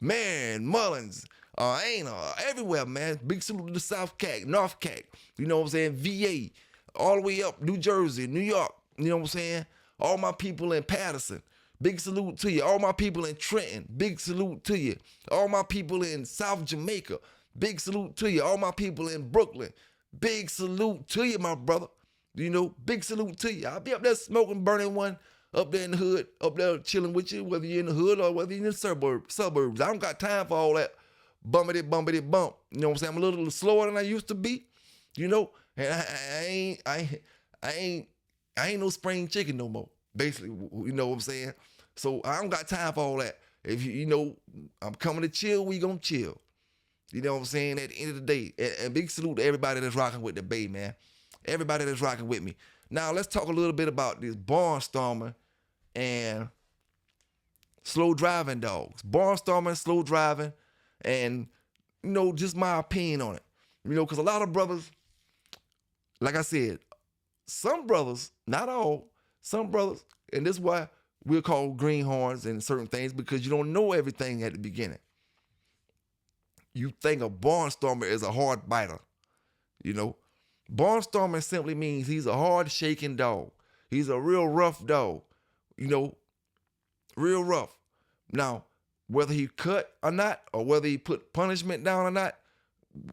Marion, Mullins, Ana, everywhere, man. Big salute to the South Cac, North Cac, you know what I'm saying, VA, all the way up, New Jersey, New York, you know what I'm saying, all my people in Patterson. Big salute to you. All my people in Trenton, big salute to you. All my people in South Jamaica, big salute to you. All my people in Brooklyn, big salute to you, my brother. You know, big salute to you. I'll be up there smoking, burning one up there in the hood, up there chilling with you, whether you're in the hood or whether you're in the suburbs. I don't got time for all that bumpity bump. You know what I'm saying? I'm a little slower than I used to be, you know, and I ain't no spring chicken no more, basically, you know what I'm saying? So I don't got time for all that. If you know, I'm coming to chill, we gonna chill. You know what I'm saying? At the end of the day, and big salute to everybody that's rocking with the Bay, man. Everybody that's rocking with me. Now let's talk a little bit about this BarnStormer and slow driving dogs. BarnStormers, slow driving, and just my opinion on it. Because a lot of brothers, like I said, some brothers, not all, some brothers, and this is why we're called greenhorns and certain things, because you don't know everything at the beginning. You think a barnstormer is a hard biter. Barnstormer simply means he's a hard shaking dog. He's a real rough dog, real rough. Now, whether he cut or not, or whether he put punishment down or not,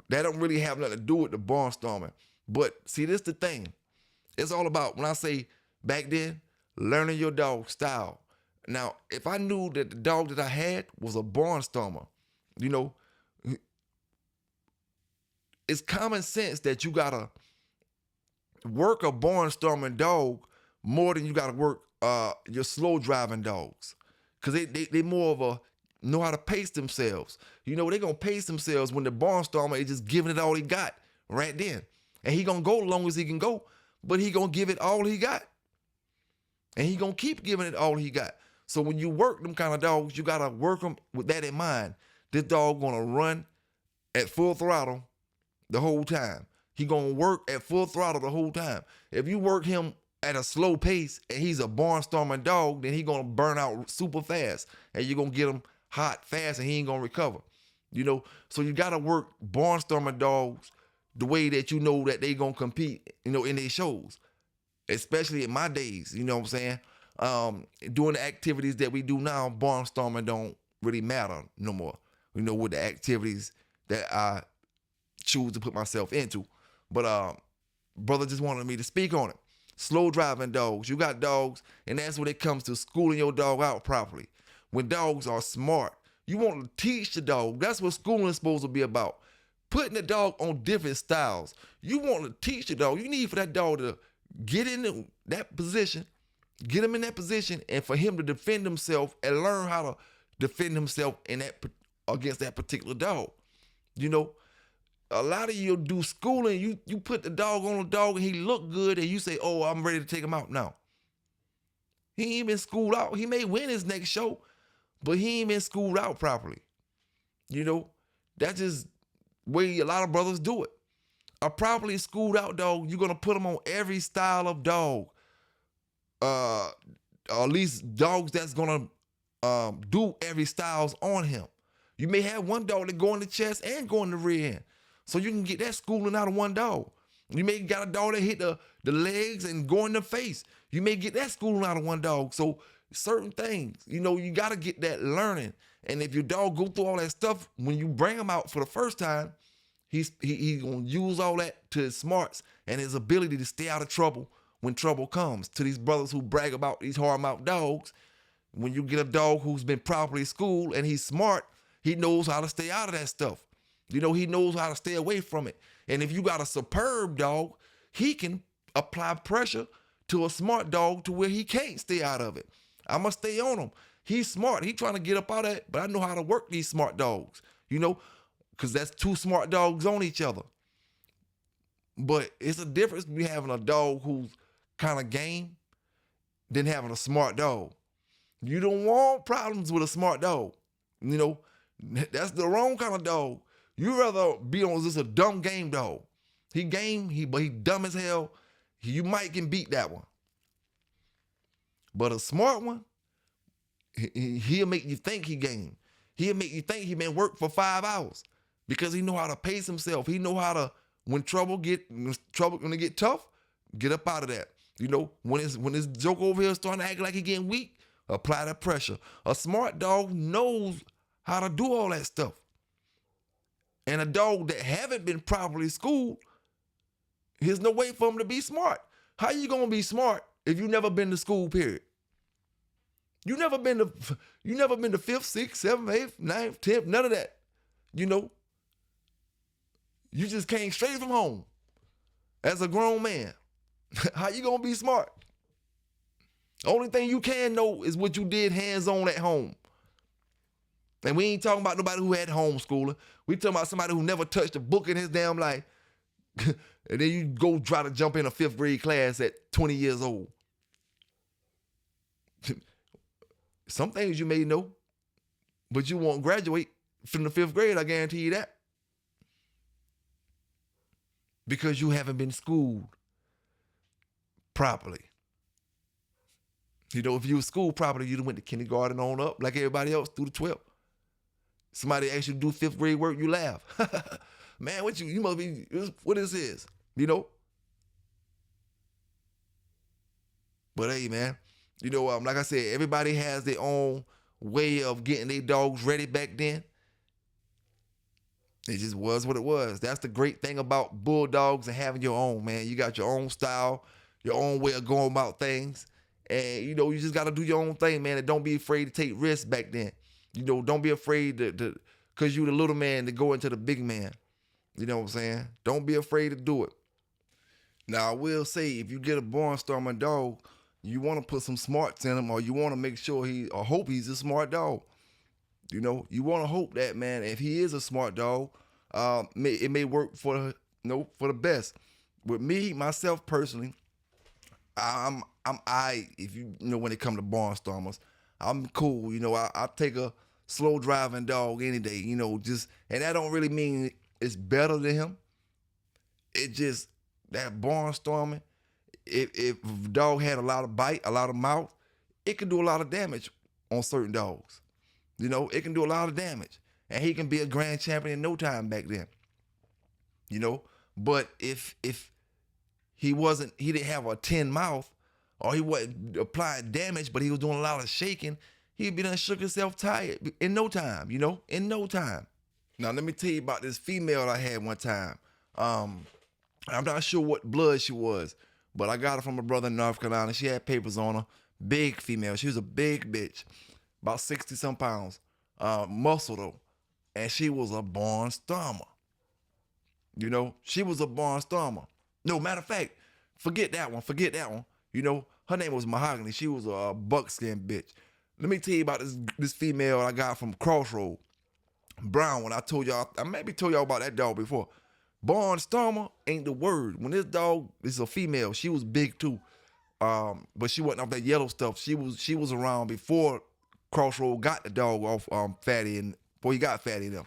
that don't really have nothing to do with the barnstormer. But see, this the thing. It's all about, when I say back then, learning your dog's style. Now, if I knew that the dog that I had was a barnstormer, it's common sense that you gotta work a barnstorming dog more than you gotta work your slow driving dogs, because they more of a know how to pace themselves. They gonna pace themselves when the barnstormer is just giving it all he got right then, and he gonna go as long as he can go, but he gonna give it all he got, and he gonna keep giving it all he got. So when you work them kind of dogs, you gotta work them with that in mind. This dog gonna run at full throttle the whole time. He gonna work at full throttle the whole time. If you work him at a slow pace and he's a barnstorming dog, then he gonna burn out super fast, and you're gonna get him hot fast, and he ain't gonna recover. So you gotta work barnstorming dogs the way that that they gonna compete, in their shows. Especially in my days, you know what I'm saying? Doing the activities that we do now, barnstorming don't really matter no more. With the activities that I choose to put myself into. But brother just wanted me to speak on it. Slow driving dogs. You got dogs, and that's when it comes to schooling your dog out properly. When dogs are smart, you want to teach the dog. That's what schooling is supposed to be about. Putting the dog on different styles. You want to teach the dog. You need for that dog to get in that position, get him in that position, and for him to defend himself and learn how to defend himself against that particular dog. A lot of you do schooling, you put the dog on a dog and he look good, and you say, oh, I'm ready to take him out now. He ain't been schooled out. He may win his next show, but he ain't been schooled out properly. That's just the way a lot of brothers do it. A properly schooled out dog, you're going to put him on every style of dog. Or at least dogs that's going to do every styles on him. You may have one dog that go in the chest and go in the rear end. So you can get that schooling out of one dog. You may got a dog that hit the legs and go in the face. You may get that schooling out of one dog. So certain things, you got to get that learning. And if your dog go through all that stuff, when you bring him out for the first time, he's going to use all that to his smarts and his ability to stay out of trouble when trouble comes. To these brothers who brag about these hard-mouth dogs, when you get a dog who's been properly schooled and he's smart, he knows how to stay out of that stuff. He knows how to stay away from it. And if you got a superb dog, he can apply pressure to a smart dog to where he can't stay out of it. I'm going to stay on him. He's smart. He's trying to get up out of it, but I know how to work these smart dogs, because that's two smart dogs on each other. But it's a difference between having a dog who's kind of game than having a smart dog. You don't want problems with a smart dog. That's the wrong kind of dog. You rather be on just a dumb game dog. He game, but he dumb as hell. You might can beat that one. But a smart one, he'll make you think he game. He'll make you think he been work for 5 hours, because he know how to pace himself. He know how to, when it get tough, get up out of that. When this joke over here starting to act like he getting weak, apply that pressure. A smart dog knows how to do all that stuff. And a dog that haven't been properly schooled, there's no way for him to be smart. How you gonna be smart if you never been to school, period? You never been to 5th, 6th, 7th, 8th, 9th, 10th, none of that. You just came straight from home as a grown man. How you gonna be smart? Only thing you can know is what you did hands-on at home. And we ain't talking about nobody who had homeschooling. We talking about somebody who never touched a book in his damn life. And then you go try to jump in a 5th grade class at 20 years old. Some things you may know, but you won't graduate from the 5th grade, I guarantee you that. Because you haven't been schooled properly. You know, if you were schooled properly, you'd have went to kindergarten on up like everybody else through the 12th. Somebody asked you to do 5th grade work, you laugh. Man, you must be, what is this? You know? But hey, man, you know, like I said, everybody has their own way of getting their dogs ready back then. It just was what it was. That's the great thing about bulldogs and having your own, man. You got your own style, your own way of going about things. And, you know, you just got to do your own thing, man. And don't be afraid to take risks back then. You know, don't be afraid to because you the little man, to go into the big man. You know what I'm saying? Don't be afraid to do it. Now, I will say, if you get a BarnStormer dog, you want to put some smarts in him, or you want to make sure or hope he's a smart dog. You know, you want to hope that, man, if he is a smart dog, it may work for the best. With me, myself personally, if you know, when it comes to BarnStormers, I'm cool. You know, I take a slow driving dog any day, you know, and that don't really mean it's better than him. It just, that BarnStorming, if a dog had a lot of bite, a lot of mouth, it can do a lot of damage on certain dogs. You know, it can do a lot of damage. And he can be a grand champion in no time back then. You know, but if he didn't have a 10 mouth, or he wasn't applying damage, but he was doing a lot of shaking, he'd be done shook himself tired in no time, you know, in no time. Now, let me tell you about this female I had one time. I'm not sure what blood she was, but I got her from a brother in North Carolina. She had papers on her. Big female. She was a big bitch. About 60-some pounds. Muscle, though. And she was a BarnStormer. You know, she was a BarnStormer. No, matter of fact, forget that one. You know, her name was Mahogany. She was a buckskin bitch. Let me tell you about this female I got from Crossroad. Brown one. I maybe told y'all about that dog before. BarnStormer ain't the word. When this dog is a female, she was big too. But she wasn't off that yellow stuff. She was around before Crossroad got the dog off Fatty, and before he got Fatty them.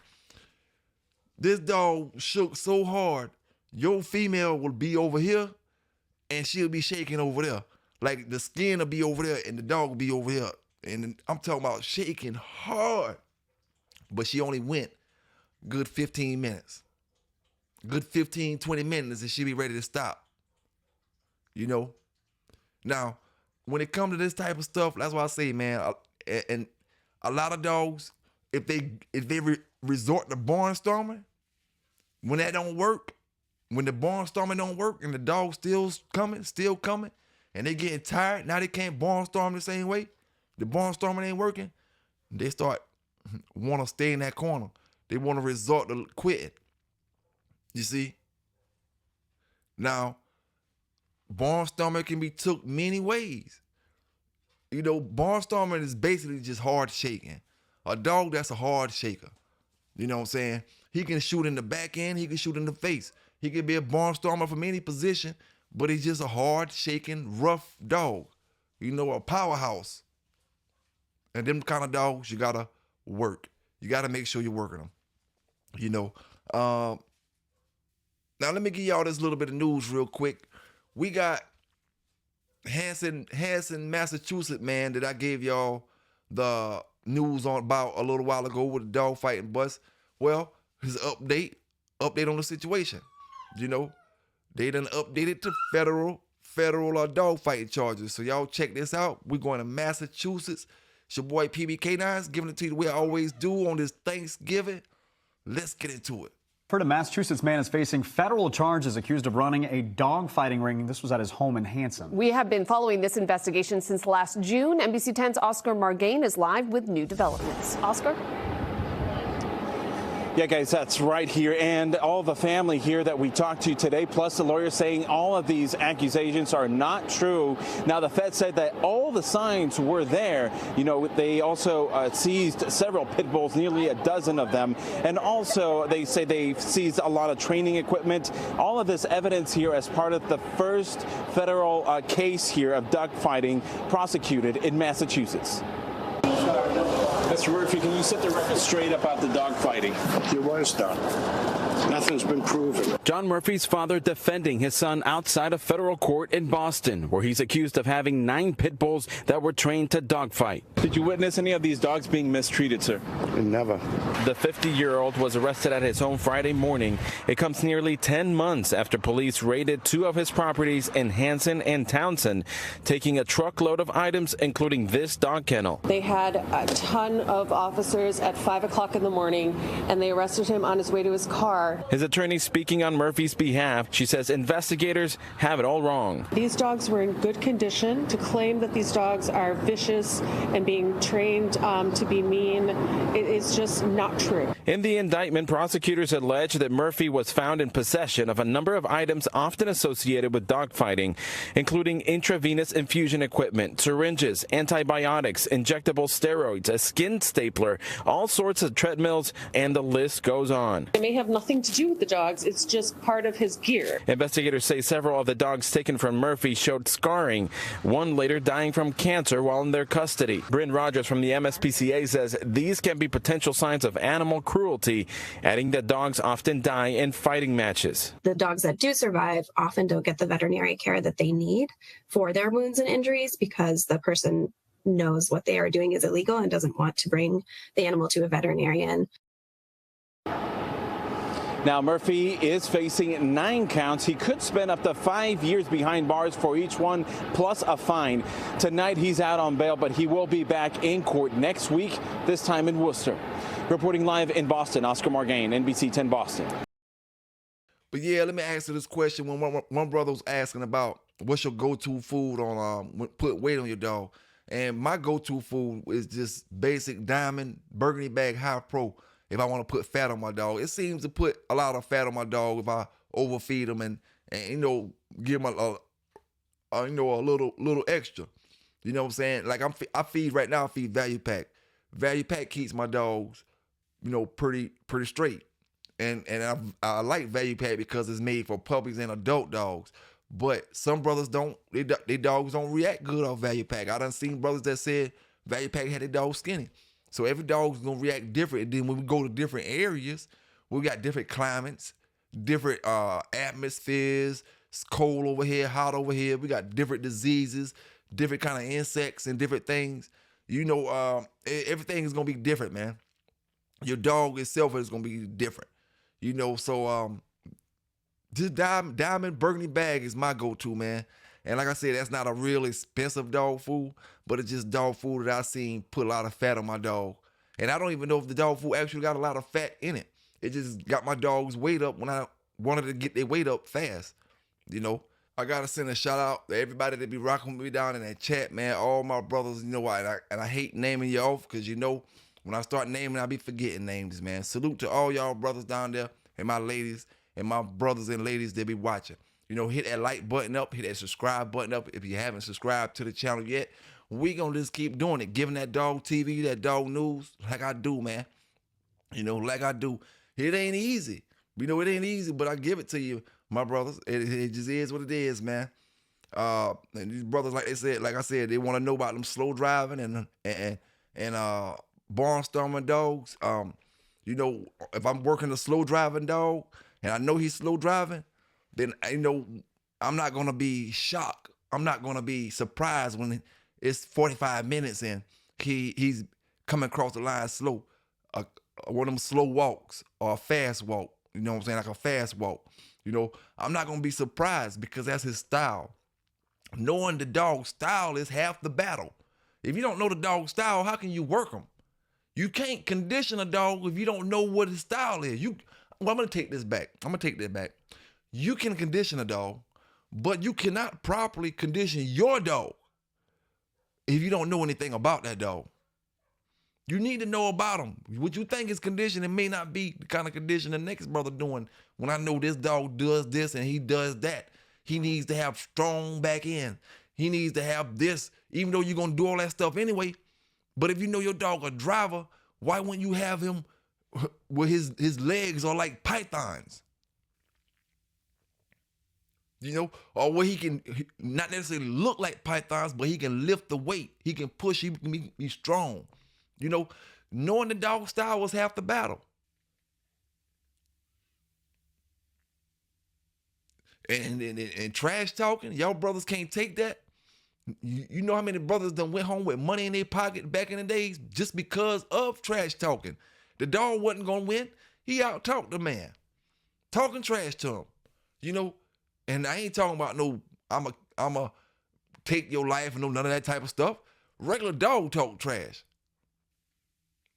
This dog shook so hard, your female would be over here and she'll be shaking over there. Like the skin will be over there and the dog will be over here. And I'm talking about shaking hard. But she only went good 15 minutes. Good 15, 20 minutes and she'll be ready to stop. You know? Now, when it comes to this type of stuff, that's why I say, man, and a lot of dogs, if they resort to BarnStorming, when that don't work, when the BarnStorming don't work and the dog still coming, and they getting tired, now they can't BarnStorm the same way, the BarnStorming ain't working, they start want to stay in that corner. They want to resort to quitting. You see? Now, BarnStorming can be took many ways. You know, BarnStorming is basically just hard shaking. A dog that's a hard shaker. You know what I'm saying? He can shoot in the back end. He can shoot in the face. He can be a BarnStormer from any position, but he's just a hard shaking, rough dog. You know, a powerhouse. And them kind of dogs, you gotta work. You gotta make sure you're working them. You know. Now let me give y'all this little bit of news real quick. We got Hanson, Massachusetts, man, that I gave y'all the news on about a little while ago with the dog fighting bus. Well, his update on the situation. You know, they done updated to federal dog fighting charges. So y'all check this out. We're going to Massachusetts. It's your boy PB-K9s, giving it to you the way I always do on this Thanksgiving. Let's get into it. A Massachusetts man is facing federal charges accused of running a dogfighting ring. This was at his home in Hanson. We have been following this investigation since last June. NBC 10's Oscar Margain is live with new developments. Oscar? Yeah, guys, that's right here. And all the family here that we talked to today, plus the lawyer saying all of these accusations are not true. Now, the Fed said that all the signs were there. You know, they also seized several pit bulls, nearly a dozen of them. And also, they say they've seized a lot of training equipment. All of this evidence here as part of the first federal case here of dog fighting prosecuted in Massachusetts. Mr. Murphy, can you set the record straight about the dogfighting? It was done. Nothing's been proven. John Murphy's father defending his son outside a federal court in Boston, where he's accused of having 9 pit bulls that were trained to dogfight. Did you witness any of these dogs being mistreated, sir? Never. The 50-year-old was arrested at his home Friday morning. It comes nearly 10 months after police raided 2 of his properties in Hanson and Townsend, taking a truckload of items, including this dog kennel. They had a ton of officers at 5 o'clock in the morning, and they arrested him on his way to his car. His attorney speaking on Murphy's behalf, she says investigators have it all wrong. These dogs were in good condition. To claim that these dogs are vicious and being trained to be mean, it is just not true. In the indictment, prosecutors allege that Murphy was found in possession of a number of items often associated with dogfighting, including intravenous infusion equipment, syringes, antibiotics, injectable steroids, a skin stapler, all sorts of treadmills, and the list goes on. It may have nothing to do with the dogs. It's just part of his gear. Investigators say several of the dogs taken from Murphy showed scarring, one later dying from cancer while in their custody. Bryn Rogers from the MSPCA says these can be potential signs of animal cruelty, adding that dogs often die in fighting matches. The dogs that do survive often don't get the veterinary care that they need for their wounds and injuries because the person knows what they are doing is illegal and doesn't want to bring the animal to a veterinarian. Now, Murphy is facing 9 counts. He could spend up to 5 years behind bars for each one, plus a fine. Tonight, he's out on bail, but he will be back in court next week, this time in Worcester. Reporting live in Boston, Oscar Margain, NBC 10 Boston. But yeah, let me answer this question. When one brother was asking about what's your go-to food on put weight on your dog, and my go-to food is just basic Diamond Burgundy Bag High Pro. If I want to put fat on my dog, it seems to put a lot of fat on my dog if I overfeed him and you know, give him a little extra. You know what I'm saying? Like I feed right now. I feed Value Pack. Value Pack keeps my dogs, you know, pretty straight. And I like Value Pack because it's made for puppies and adult dogs. But some brothers don't. Their dogs don't react good off Value Pack. I done seen brothers that said Value Pack had their dog skinny. So every dog's gonna react different. And then when we go to different areas, we got different climates, different atmospheres. It's cold over here, hot over here. We got different diseases, different kind of insects and different things. You know, everything is gonna be different, man. Your dog itself is gonna be different. You know, so this Diamond Burgundy Bag is my go-to, man. And like I said, that's not a real expensive dog food, but it's just dog food that I've seen put a lot of fat on my dog. And I don't even know if the dog food actually got a lot of fat in it. It just got my dog's weight up when I wanted to get their weight up fast. You know, I got to send a shout out to everybody that be rocking with me down in that chat, man. All my brothers, you know, and I hate naming you off because, you know, when I start naming, I be forgetting names, man. Salute to all y'all brothers down there and my ladies and my brothers and ladies that be watching. You know, hit that like button up, hit that subscribe button up if you haven't subscribed to the channel yet. We gonna just keep doing it, giving that dog TV, that dog news like I do, man. You know, like I do. It ain't easy. You know, it ain't easy, but I give it to you, my brothers. It just is what it is, man. And these brothers, like I said, they want to know about them slow driving and BarnStormers dogs. You know, if I'm working a slow driving dog and I know he's slow driving, then, you know, I'm not going to be shocked. I'm not going to be surprised when it's 45 minutes and he's coming across the line slow. One of them slow walks or a fast walk. You know what I'm saying? Like a fast walk. You know, I'm not going to be surprised because that's his style. Knowing the dog's style is half the battle. If you don't know the dog's style, how can you work him? You can't condition a dog if you don't know what his style is. I'm going to take this back. I'm going to take that back. You can condition a dog, but you cannot properly condition your dog if you don't know anything about that dog. You need to know about him. What you think is conditioned, it may not be the kind of condition the next brother doing. When I know this dog does this and he does that, he needs to have strong back end. He needs to have this, even though you're going to do all that stuff anyway. But if you know your dog a driver, why wouldn't you have him where his legs are like pythons? You know, or where he can not necessarily look like pythons, but he can lift the weight. He can push, he can be strong. You know, Knowing the dog style was half the battle. And trash talking, y'all brothers can't take that. You know how many brothers done went home with money in their pocket back in the days just because of trash talking. The dog wasn't gonna win. He out-talked the man, talking trash to him. You know, and I ain't talking about no, I'ma take your life and no none of that type of stuff. Regular dog talk trash.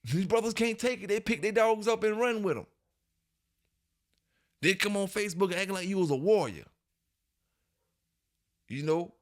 These brothers can't take it. They pick their dogs up and run with them. They come on Facebook and acting like you was a warrior. You know?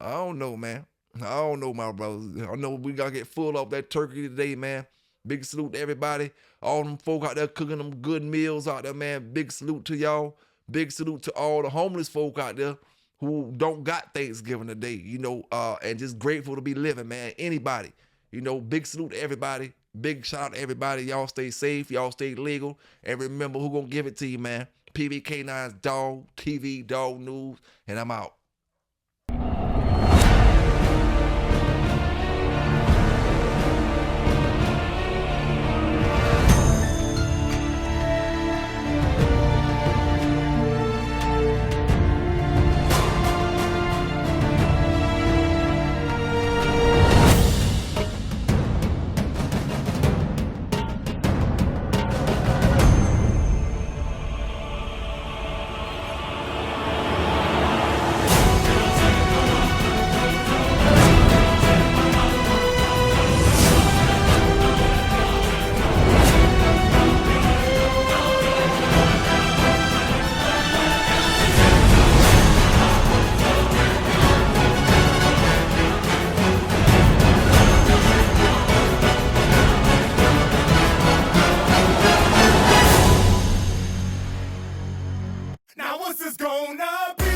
I don't know, man. I don't know, my brothers. I know we gotta get full off that turkey today, man. Big salute to everybody. All them folk out there cooking them good meals out there, man. Big salute to y'all. Big salute to all the homeless folk out there who don't got Thanksgiving today, you know, and just grateful to be living, man. Anybody, you know, big salute to everybody. Big shout out to everybody. Y'all stay safe. Y'all stay legal. And remember who gonna give it to you, man. PB K9s, Dog TV, Dog News, and I'm out. Now what's this gonna be?